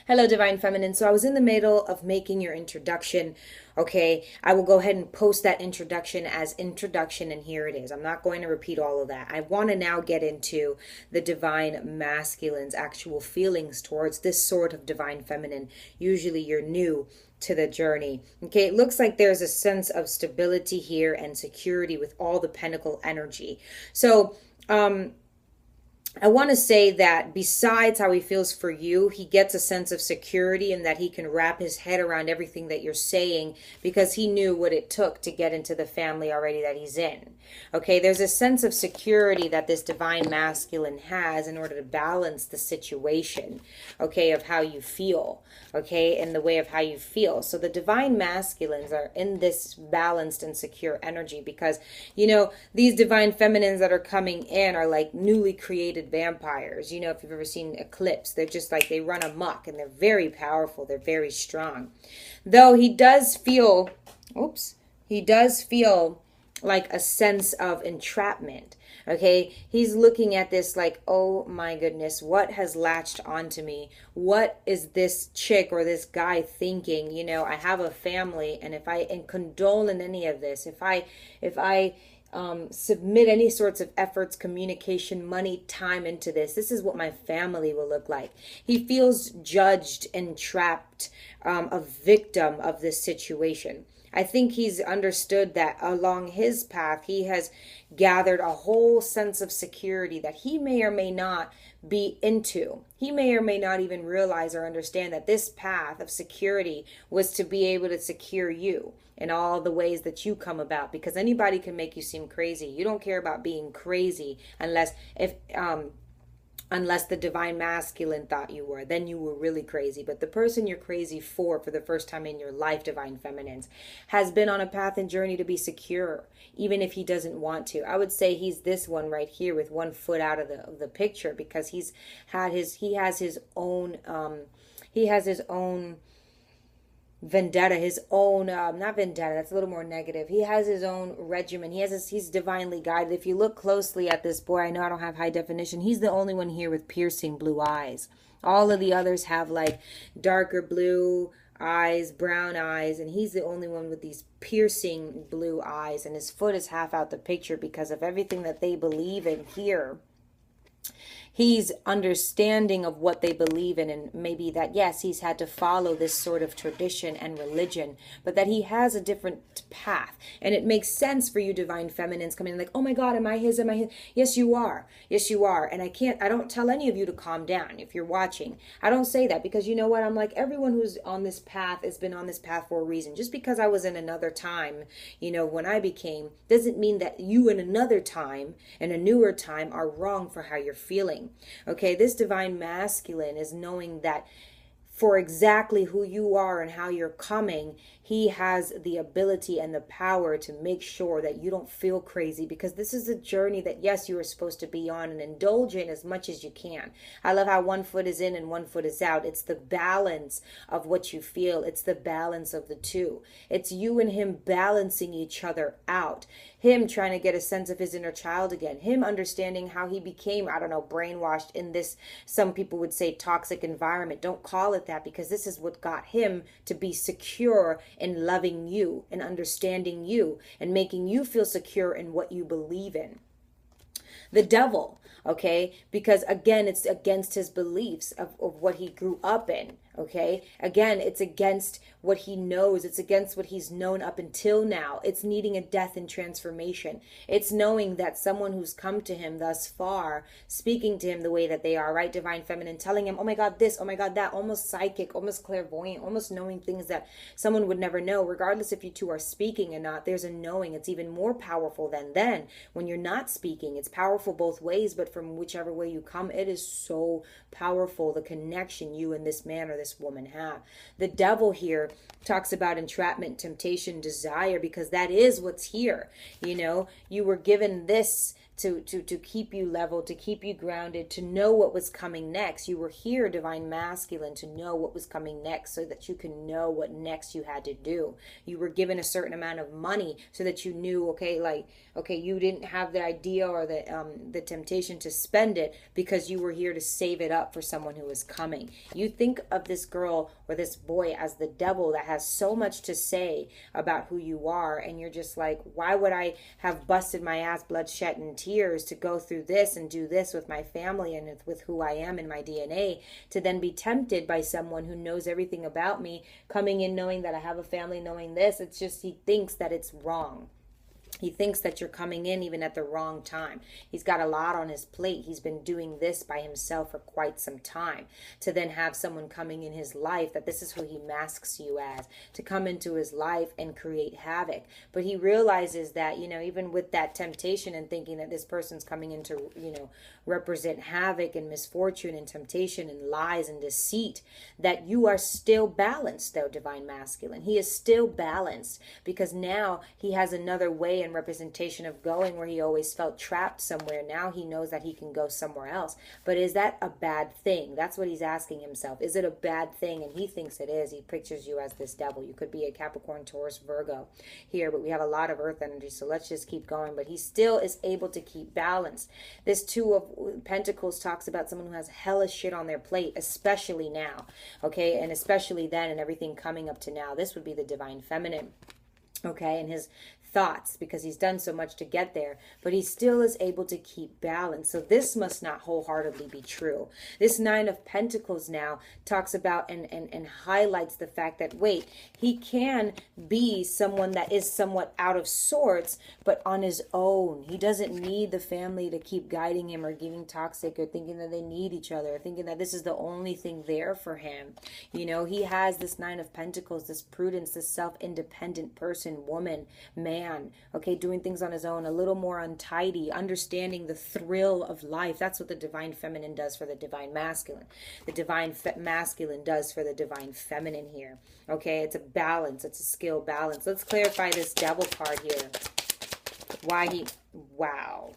Hello, Divine Feminine. So I was in the middle of making your introduction. Okay, I will go ahead and post that introduction as introduction, and here it is. I'm not going to repeat all of that. I want to now get into the Divine Masculine's actual feelings towards this sort of Divine Feminine. Usually you're new to the journey. Okay, it looks like there's a sense of stability here and security with all the Pentacle energy. So, I want to say that besides how he feels for you, he gets a sense of security and that he can wrap his head around everything that you're saying because he knew what it took to get into the family already that he's in. Okay, there's a sense of security that this Divine Masculine has in order to balance the situation, okay, of how you feel, okay, in the way of how you feel. So the Divine Masculines are in this balanced and secure energy because, you know, these Divine Feminines that are coming in are like newly created vampires. You know, if you've ever seen Eclipse, they're just like, they run amok and they're very powerful. They're very strong. Though he does feel, he does feel like a sense of entrapment. Okay, he's looking at this like, oh my goodness, what has latched onto me? What is this chick or this guy thinking? You know, I have a family, and if I condone in any of this, if I submit any sorts of efforts, communication, money, time into this is what my family will look like. He feels judged and trapped, a victim of this situation. I think he's understood that along his path, he has gathered a whole sense of security that he may or may not be into. He may or may not even realize or understand that this path of security was to be able to secure you in all the ways that you come about, because anybody can make you seem crazy. You don't care about being crazy unless the Divine Masculine thought you were. Then you were really crazy. But the person you're crazy for the first time in your life, Divine Feminines, has been on a path and journey to be secure, even if he doesn't want to. I would say he's this one right here with one foot out of the picture, because he has his own vendetta, his own, not vendetta, that's a little more negative. He has his own regimen. He's divinely guided. If you look closely at this boy, I know I don't have high definition. He's the only one here with piercing blue eyes. All of the others have like darker blue eyes, brown eyes, and he's the only one with these piercing blue eyes, and his foot is half out the picture because of everything that they believe in here. He's understanding of what they believe in, and maybe that, yes, he's had to follow this sort of tradition and religion, but that he has a different path. And it makes sense for you Divine Feminines coming in like, oh my God, am I his? Yes, you are. Yes, you are. And I don't tell any of you to calm down if you're watching. I don't say that because you know what? I'm like, everyone who's on this path has been on this path for a reason. Just because I was in another time, you know, when I became, doesn't mean that you in another time, in a newer time, are wrong for how you're feeling. Okay, this Divine Masculine is knowing that for exactly who you are and how you're coming, he has the ability and the power to make sure that you don't feel crazy, because this is a journey that, yes, you are supposed to be on and indulge in as much as you can. I love how one foot is in and one foot is out. It's the balance of what you feel. It's the balance of the two. It's you and him balancing each other out. Him trying to get a sense of his inner child again. Him understanding how he became, I don't know, brainwashed in this, some people would say, toxic environment. Don't call it that, because this is what got him to be secure in loving you and understanding you and making you feel secure in what you believe in. The devil, okay, because again, it's against his beliefs of what he grew up in. Okay, again, it's against what he knows. It's against what he's known up until now. It's needing a death and transformation. It's knowing that someone who's come to him thus far, speaking to him the way that they are, right? Divine Feminine, telling him, oh my God, this, oh my God, that, almost psychic, almost clairvoyant, almost knowing things that someone would never know, regardless if you two are speaking or not. There's a knowing. It's even more powerful than then when you're not speaking. It's powerful both ways, but from whichever way you come, it is so powerful, the connection you and this man or this woman have. The devil here talks about entrapment, temptation, desire, because that is what's here. You know, you were given this to keep you level, to keep you grounded, to know what was coming next. You were here, divine masculine, to know what was coming next so that you can know what next you had to do. You were given a certain amount of money so that you knew, okay, like, okay, you didn't have the idea or the temptation to spend it because you were here to save it up for someone who was coming. You think of this girl or this boy as the devil that has so much to say about who you are, and you're just like, why would I have busted my ass, blood, sweat, and tears to go through this and do this with my family and with who I am in my DNA, to then be tempted by someone who knows everything about me, coming in knowing that I have a family, knowing this. It's just, he thinks that it's wrong. He thinks that you're coming in even at the wrong time. He's got a lot on his plate. He's been doing this by himself for quite some time. To then have someone coming in his life, that this is who he masks you as, to come into his life and create havoc. But he realizes that, you know, even with that temptation and thinking that this person's coming in to, you know, represent havoc and misfortune and temptation and lies and deceit, that you are still balanced, though, divine masculine. He is still balanced, because now he has another way and representation of going where he always felt trapped somewhere. Now he knows that he can go somewhere else. But is that a bad thing? That's what he's asking himself. Is it a bad thing? And he thinks it is. He pictures you as this devil. You could be a Capricorn, Taurus, Virgo here, but we have a lot of earth energy, so let's just keep going. But he still is able to keep balance. This Two of Pentacles talks about someone who has hella shit on their plate, especially now, okay, and especially then, and everything coming up to now. This would be the divine feminine, okay, and his thoughts, because he's done so much to get there, but he still is able to keep balance. So this must not wholeheartedly be true. This Nine of Pentacles now talks about and highlights the fact that, wait, he can be someone that is somewhat out of sorts, but on his own. He doesn't need the family to keep guiding him or giving toxic or thinking that they need each other, or thinking that this is the only thing there for him. You know, he has this Nine of Pentacles, this prudence, this self-independent person, woman, man, okay, doing things on his own, a little more untidy, understanding the thrill of life. That's what the divine feminine does for the divine masculine. The divine masculine does for the divine feminine here. Okay, it's a balance. It's a skill balance. Let's clarify this devil card here. Why he, wow,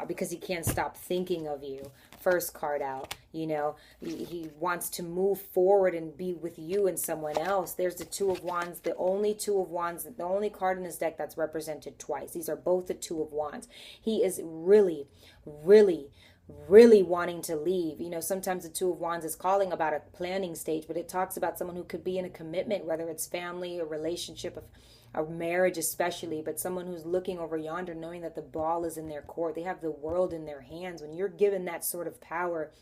because he can't stop thinking of you. First card out, you know, he wants to move forward and be with you and someone else. There's the Two of Wands, the only Two of Wands, the only card in his deck that's represented twice. These are both the Two of Wands. He is really, really, really wanting to leave. You know, sometimes the Two of Wands is calling about a planning stage, but it talks about someone who could be in a commitment, whether it's family, a relationship, a marriage especially, but someone who's looking over yonder, knowing that the ball is in their court. They have the world in their hands. When you're given that sort of power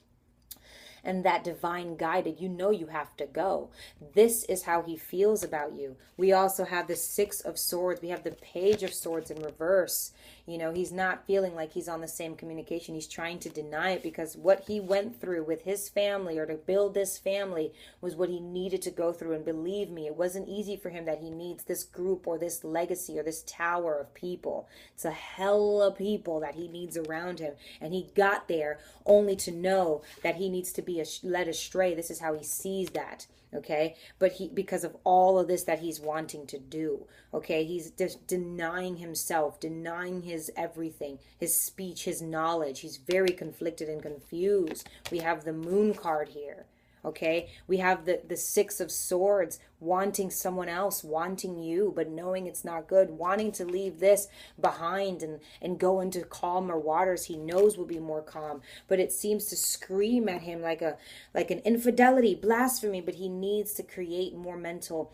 and that divine guided, you know you have to go. This is how he feels about you. We also have the Six of Swords. We have the Page of Swords in reverse. You know, he's not feeling like he's on the same communication. He's trying to deny it, because what he went through with his family, or to build this family, was what he needed to go through. And believe me, it wasn't easy for him, that he needs this group or this legacy or this tower of people. It's a hell of people that he needs around him. And he got there only to know that he needs to be led astray. This is how he sees that. Okay, but because of all of this that he's wanting to do, okay, he's just denying himself, denying his everything, his speech, his knowledge. He's very conflicted and confused. We have the Moon card here. Okay, we have the Six of Swords, wanting someone else, wanting you, but knowing it's not good, wanting to leave this behind and go into calmer waters he knows will be more calm. But it seems to scream at him like an infidelity, blasphemy, but he needs to create more mental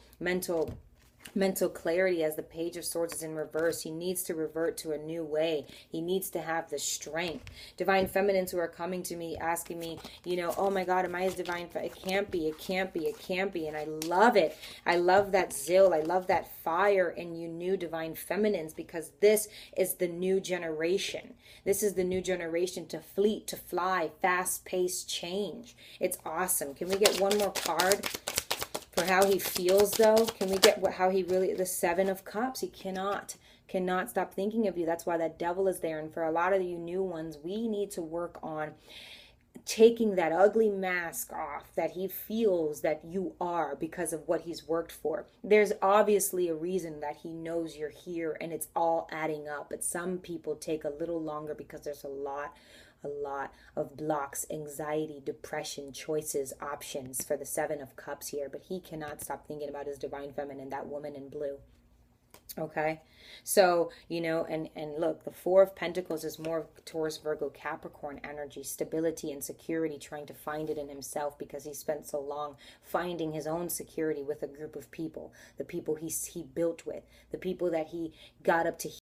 clarity. As the Page of Swords is in reverse, he needs to revert to a new way. He needs to have the strength. Divine feminines who are coming to me asking me, you know, oh my God, am I as divine? It can't be, it can't be, it can't be. And I love it. I love that zeal. I love that fire in you new divine feminines, because this is the new generation. This is the new generation to fleet, to fly, fast-paced change. It's awesome. Can we get one more card for how he feels, though? Can we get how he really, the Seven of Cups? He cannot stop thinking of you. That's why that devil is there. And for a lot of you new ones, we need to work on taking that ugly mask off that he feels that you are because of what he's worked for. There's obviously a reason that he knows you're here, and it's all adding up. But some people take a little longer because there's a lot of blocks, anxiety, depression, choices, options for the Seven of Cups here. But he cannot stop thinking about his divine feminine, that woman in blue. Okay, so and look, the Four of Pentacles is more Taurus, Virgo, Capricorn energy, stability and security, trying to find it in himself because he spent so long finding his own security with a group of people, the people he built with, the people that he got up to